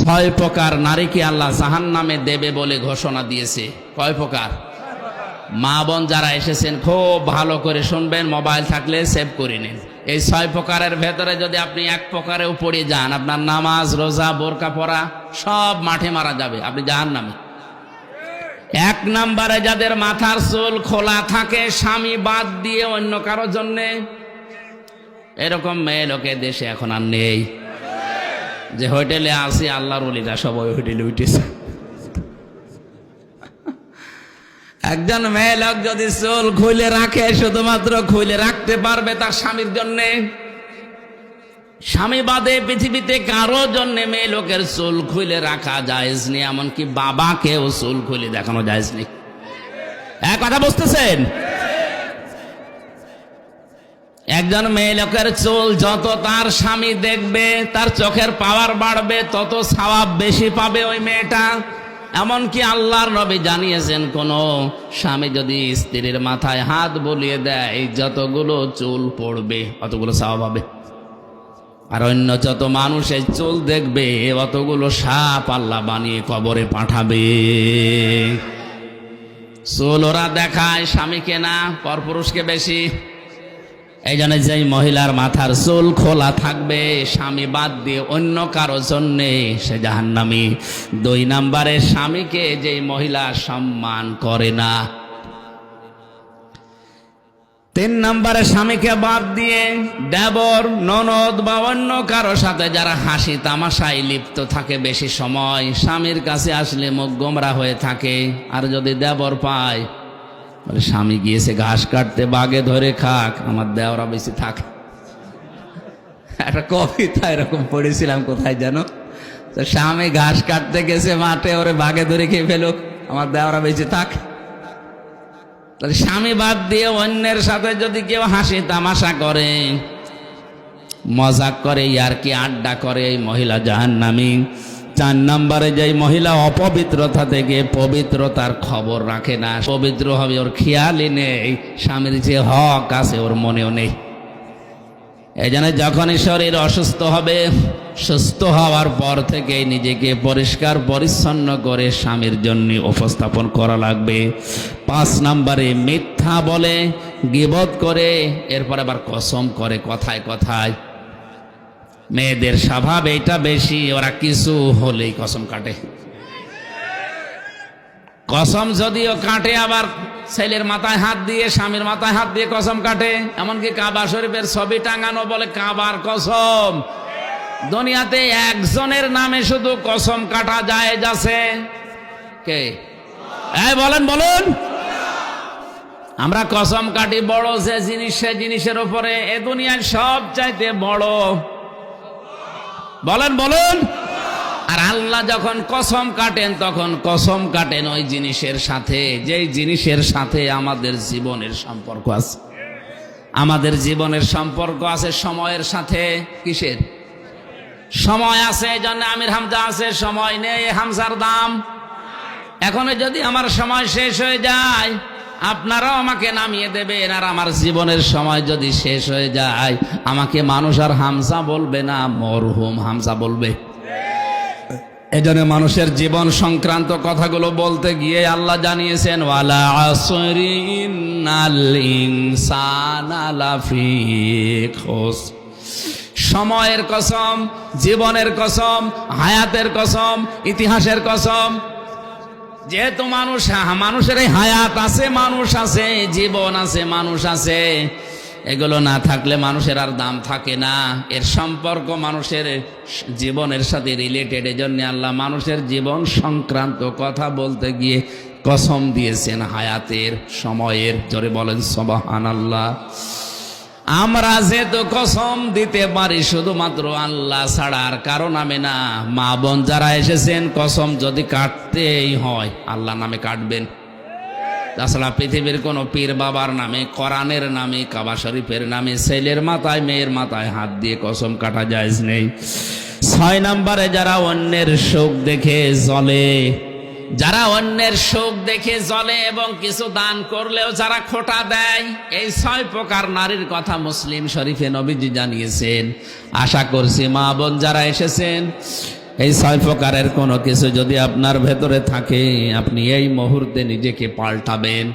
ছয় প্রকার নারীকে আল্লাহ জাহান্নামে দেবে বলে ঘোষণা দিয়েছে। কয় প্রকার? মা বোন যারা এসেছেন খুব ভালো করে শুনবেন, মোবাইল থাকলে সেভ করে নিন। এই ছয় প্রকারের ভেতরে যদি আপনি এক প্রকারেও পড়ে যান, আপনার নামাজ রোজা বোরকা পরা সব মাঠে মারা যাবে, আপনি জাহান্নামে। এক নম্বরে যাদের মাথার চুল খোলা থাকে স্বামী বাদ দিয়ে অন্য কারোর জন্যে, এরকম মেয়ে লোকে দেশে এখন আর নেই। যে হোটেলে আসি আল্লাহর ওলিরা সব ওই হোটেলে উঠেছে। একজন মেয়ে লোক যদি চুল খুলে রাখে, শুধুমাত্র খুলে রাখতে পারবে তার স্বামীর জন্যে, স্বামী বাদে পৃথিবীতে কারো জন্য মেয়ে লোকের চুল খুলে রাখা জায়েজ নেই, এমনকি বাবাকেও চুল খুলে দেখানো জায়েজ নেই। এক কথা বুঝতেছেন? একজন মেয়ে লোকের চুল যত তার স্বামী দেখবে, তার চোখের পাওয়ার বাড়বে, তত সওয়াব বেশি পাবে ওই মেয়েটা। এমনকি আল্লাহর নবী জানিয়েছেন, কোন স্বামী যদি স্ত্রীর মাথায় হাত বুলিয়ে দেয়, যতগুলো চুল পড়বে অতগুলো সওয়াব হবে। আর অন্য যত মানুষ এই চুল দেখবে, অতগুলো সাপ আল্লাহ বানিয়ে কবরে পাঠাবে। চুল ওরা দেখায় স্বামীকে না, পরপুরুষকে বেশি। এই জন্য যেই মহিলার মাথার চুল খোলা থাকবে স্বামী বাদ দিয়ে অন্য কারো জন্যে, সে জাহান্নামী। দুই নম্বরে স্বামীকে যেই মহিলা সম্মান করে না। তিন নম্বরে স্বামীকে বাদ দিয়ে দেবর ননদ বা অন্য কারো সাথে যারা হাসি তামাশায় লিপ্ত থাকে বেশি সময়, স্বামীর কাছে আসলে মুখ গোমরা হয়ে থাকে। আর যদি দেবর পায়, বলে স্বামী গিয়েছে ঘাস কাটতে, বাগে ধরে খাক, আমার দেওরা বেশি থাক। একটা কবিতা এরকম পড়েছিলাম কোথায় যেন, তো স্বামী ঘাস কাটতে গেছে মাঠে, ওরে বাগে ধরে খেয়ে ফেলুক, আমার দেওরা বেশি থাক। তাহলে স্বামী বাদ দিয়ে অন্যের সাথে যদি কেউ হাসি তামাশা করে, মজাক করে, ইয়ারকি আড্ডা করে, এই মহিলা জাহান্নামী। চার নম্বরে যেই মহিলা অপবিত্রতা থেকে পবিত্রতার খবর রাখে না, পবিত্র হবে ওর খেয়ালই নেই, স্বামীর যে হক আছে ওর মনেও নেই। এই জন্য যখনই শরীর অসুস্থ হবে, সুস্থ হওয়ার পর থেকে নিজেকে পরিষ্কার পরিচ্ছন্ন করে স্বামীর জন্য উপস্থাপন করা লাগবে। 5 নম্বরে মিথ্যা বলে, গীবত করে, এরপর আবার কসম করে কথায় কথায়। মেয়েদের স্বভাব এটা বেশি, ওরা কিছু হলেই কসম কাটে। কসম যদিও কাটে, আবার ছেলের মাথায় হাত দিয়ে স্বামীর মাথায় হাত দিয়ে কসম কাটে। এমনকি কাবা শরীফের ছবি টাঙানো বলে কাবার কসম। দুনিয়াতে একজনের নামে শুধু কসম কাটা জায়েজ আছে, কে? এই বলেন বলুন। আমরা কসম কাটি বড় যে জিনিস, সে জিনিসের উপরে, এ দুনিয়ার সব চাইতে বড়। বলেন বলুন। আর আল্লাহ যখন কসম কাটেন, তখন কসম কাটেন ওই জিনিসের সাথে, যেই জিনিসের সাথে আমাদের জীবনের সম্পর্ক আছে। আমাদের জীবনের সম্পর্ক আছে সময়ের সাথে। কিসের সময় আছে? এই জন্য আমির হামজা আছে, সময় নেই, হামজার দাম। এখন যদি আমার সময় শেষ হয়ে যায়, আপনারাও আমাকে নামিয়ে দেবেন। আর আমার জীবনের সময় যদি শেষ হয়ে যায়, আমাকে মানুষ আর হামজা বলবে না, মরহুম হামজা বলবে। এজন্য মানুষের জীবন সংক্রান্ত কথাগুলো বলতে গিয়ে আল্লাহ জানিয়েছেন, ওয়ালা আসরি ইন্নাল ইনসানা লাফি খুসর। সময়ের কসম, জীবনের কসম, হায়াতের কসম, ইতিহাসের কসম। যেহেতু মানুষের এই হায়াত আছে, মানুষ আছে, জীবন আছে, মানুষ আছে, এগুলো না থাকলে মানুষের আর দাম থাকে না। এর সম্পর্ক মানুষের জীবনের সাথে রিলেটেড। এজন্য আল্লাহ মানুষের জীবন সংক্রান্ত কথা বলতে গিয়ে কসম দিয়েছেন হায়াতের, সময়ের। জোরে বলেন সুবহানাল্লাহ। আমরা যেহেতু কসম দিতে পারি শুধুমাত্র আল্লাহ ছাড়া আর কারো নামে না। মা বোন যারা এসেছেন, কসম যদি কাটতেই হয় আল্লাহ নামে কাটবেন। তাছাড়া পৃথিবীর কোন পীর বাবার নামে, কোরআনের নামে, কাবা শরীফের নামে ছেলের মাথায় মেয়ের মাথায় হাত দিয়ে কসম কাটা জায়েজ নেই। 6 নম্বরে যারা অন্যের সুখ দেখে জ্বলে, যারা অন্যের সুখ দেখে জ্বলে এবং কিছু দান করলেও যারা খোঁটা দেয়, এই 6 প্রকার নারীর কথা মুসলিম শরীফে নবীজি জানিয়েছেন। আশা করছি মা বোন যারা এসেছেন এই 6 প্রকারের কোনো কিছু যদি আপনার ভেতরে থাকে, আপনি এই মুহূর্তে নিজেকে পাল্টাবেন।